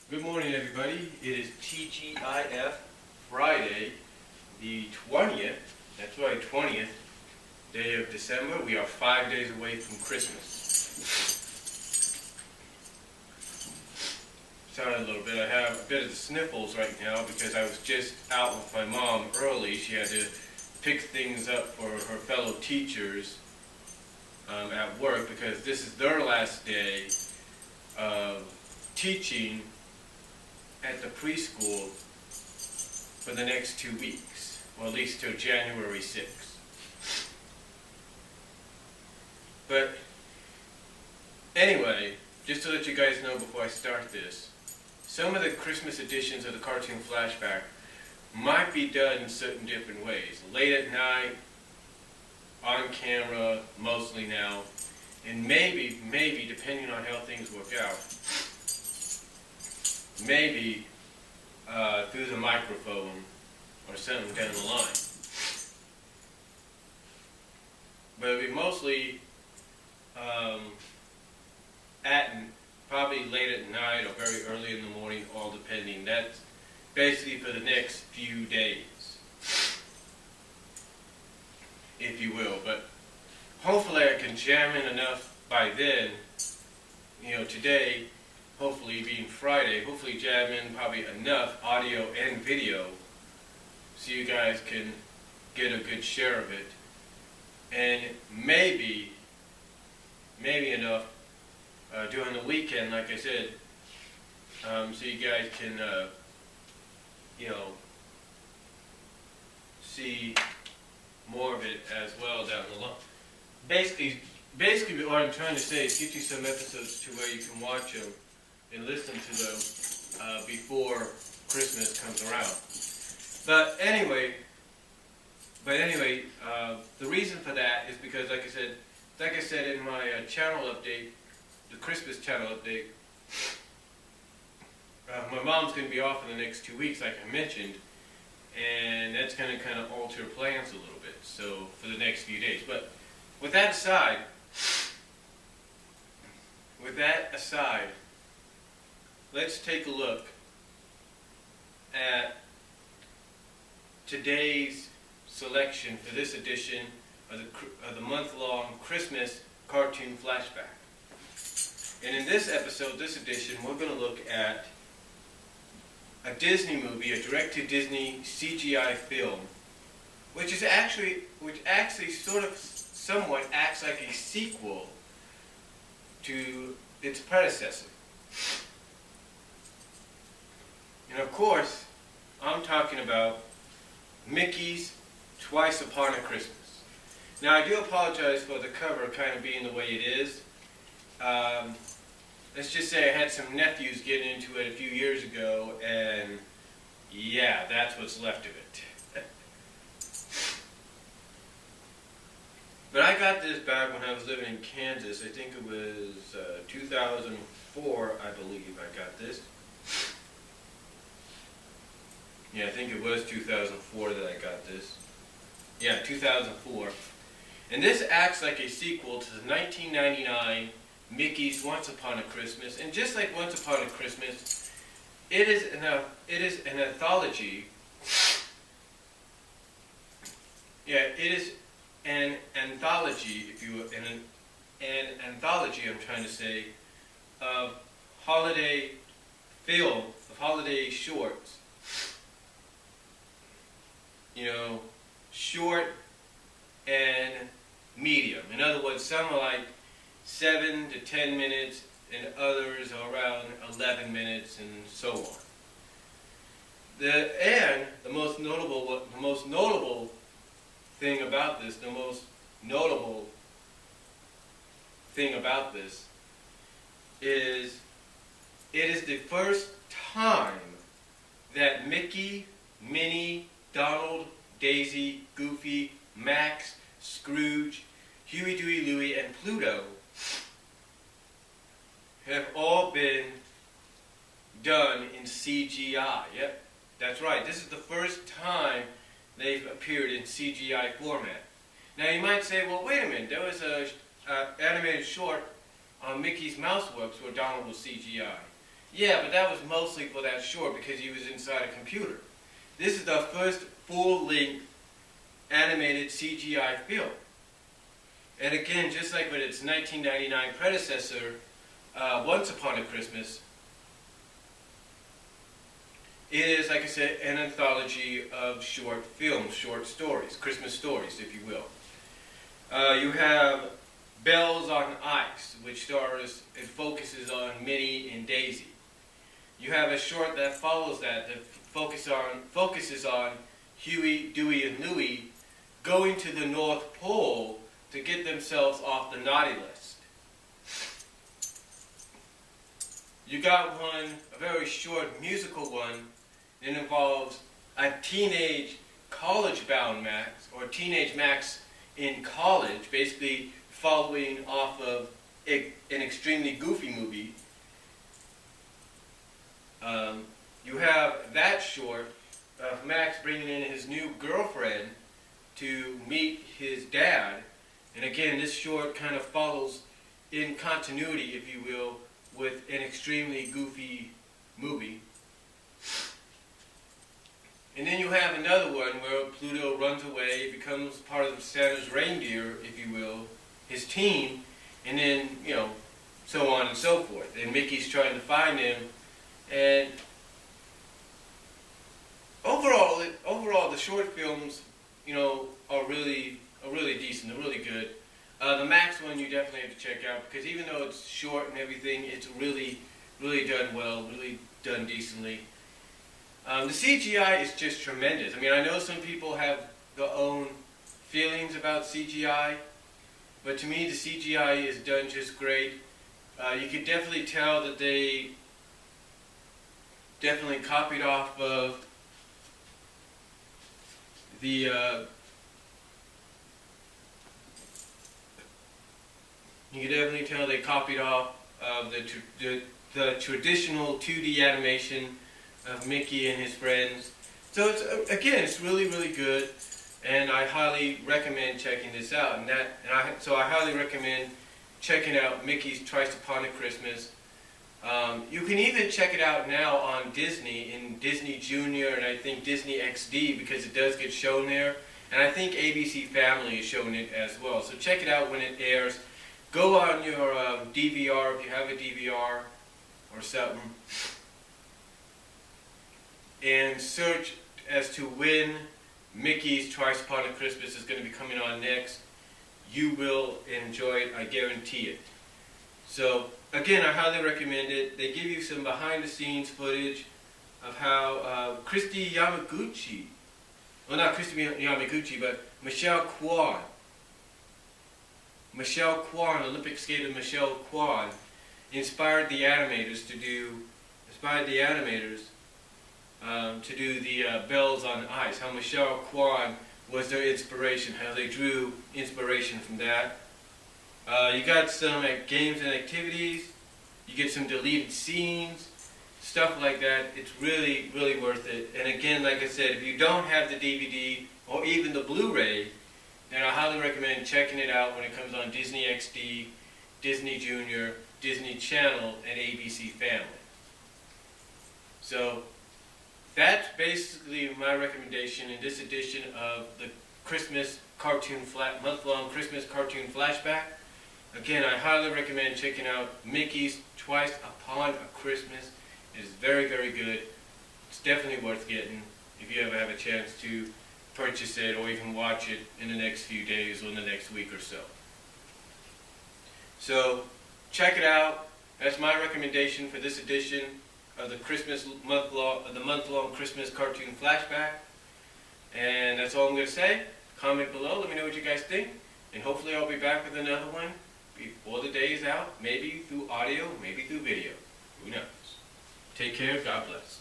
Good morning, everybody. It is TGIF Friday, the 20th, that's right, 20th day of December. We are 5 days away from Christmas. Sorry a little bit. I have a bit of the sniffles right now because I was just out with my mom early. She had to pick things up for her fellow teachers at work because this is their last day of teaching at the preschool for the next 2 weeks, or at least till January 6th. But anyway, just to let you guys know before I start this, some of the Christmas editions of the cartoon Flashback might be done in certain different ways. Late at night, on camera, mostly now, and maybe, depending on how things work out, maybe through the microphone or something down the line. But it'll be mostly probably late at night or very early in the morning, all depending. That's basically for the next few days, if you will. But hopefully I can jam in enough by then, today, hopefully being Friday, hopefully jam in probably enough audio and video so you guys can get a good share of it. And maybe enough during the weekend, like I said, so you guys can, see more of it as well down the line. Basically what I'm trying to say is get you some episodes to where you can watch them and listen to them before Christmas comes around. But anyway, the reason for that is because, like I said in my channel update, the Christmas channel update, my mom's going to be off in the next 2 weeks, like I mentioned, and that's going to kind of alter plans a little bit. So for the next few days. But with that aside, let's take a look at today's selection for this edition of the month-long Christmas cartoon Flashback. And in this episode, this edition, we're going to look at a Disney movie, a direct-to-Disney CGI film, which actually sort of somewhat acts like a sequel to its predecessor. And of course, I'm talking about Mickey's Twice Upon a Christmas. Now, I do apologize for the cover kind of being the way it is. Let's just say I had some nephews get into it a few years ago, and yeah, that's what's left of it. But I got this back when I was living in Kansas. I think it was 2004, I believe I got this. Yeah, I think it was 2004 that I got this. Yeah, 2004. And this acts like a sequel to the 1999 Mickey's Once Upon a Christmas. And just like Once Upon a Christmas, it is an anthology. Yeah, it is an anthology, if you will, an anthology, I'm trying to say, of holiday film, of holiday shorts. Short and medium. In other words, some are like 7 to 10 minutes, and others are around 11 minutes, and so on. The most notable thing about this is it is the first time that Mickey, Minnie, Donald, Daisy, Goofy, Max, Scrooge, Huey, Dewey, Louie, and Pluto have all been done in CGI. Yep, that's right. This is the first time they've appeared in CGI format. Now you might say, well, wait a minute. There was an animated short on Mickey's Mouse Works where Donald was CGI. Yeah, but that was mostly for that short because he was inside a computer. This is the first full-length animated CGI film. And again, just like with its 1999 predecessor, Once Upon a Christmas, it is, like I said, an anthology of short films, short stories, Christmas stories, if you will. You have Bells on Ice, which stars and focuses on Minnie and Daisy. You have a short that follows that focuses on Huey, Dewey, and Louie going to the North Pole to get themselves off the naughty list. You got one, a very short musical one, that involves a teenage college-bound Max, or teenage Max in college, basically following off of an extremely goofy movie. You have that short of Max bringing in his new girlfriend to meet his dad. And again, this short kind of follows in continuity, if you will, with an extremely goofy movie. And then you have another one where Pluto runs away, becomes part of Santa's reindeer, if you will, his team, and then, you know, so on and so forth. And Mickey's trying to find him. And overall, the short films, you know, are really decent. They're really good. The Max one you definitely have to check out because even though it's short and everything, it's really done well, really done decently. The CGI is just tremendous. I mean, I know some people have their own feelings about CGI, but to me the CGI is done just great. You could definitely tell that they definitely copied off of the you can definitely tell they copied off of the traditional 2D animation of Mickey and his friends. So it's really good, and I highly recommend checking this out. So I highly recommend checking out Mickey's Twice Upon a Christmas. You can even check it out now on Disney, in Disney Junior and I think Disney XD, because it does get shown there. And I think ABC Family is showing it as well. So check it out when it airs. Go on your DVR if you have a DVR or something, and search as to when Mickey's Twice Upon a Christmas is going to be coming on next. You will enjoy it, I guarantee it. So, again, I highly recommend it. They give you some behind-the-scenes footage of how Christy Yamaguchi, well, not Christy Yamaguchi, but Michelle Kwan, Olympic skater Michelle Kwan, inspired the animators to do the Bells on Ice. How Michelle Kwan was their inspiration, how they drew inspiration from that. You got some games and activities, you get some deleted scenes, stuff like that. It's really worth it. And again, like I said, if you don't have the DVD or even the Blu-ray, then I highly recommend checking it out when it comes on Disney XD, Disney Junior, Disney Channel, and ABC Family. So that's basically my recommendation in this edition of the month-long Christmas cartoon flashback. Again, I highly recommend checking out Mickey's Twice Upon a Christmas. It is very good. It's definitely worth getting if you ever have a chance to purchase it or even watch it in the next few days or in the next week or so. So check it out. That's my recommendation for this edition of the month-long Christmas cartoon flashback. And that's all I'm going to say. Comment below. Let me know what you guys think. And hopefully I'll be back with another one before the day is out. Maybe through audio, maybe through video. Who knows? Take care. God bless.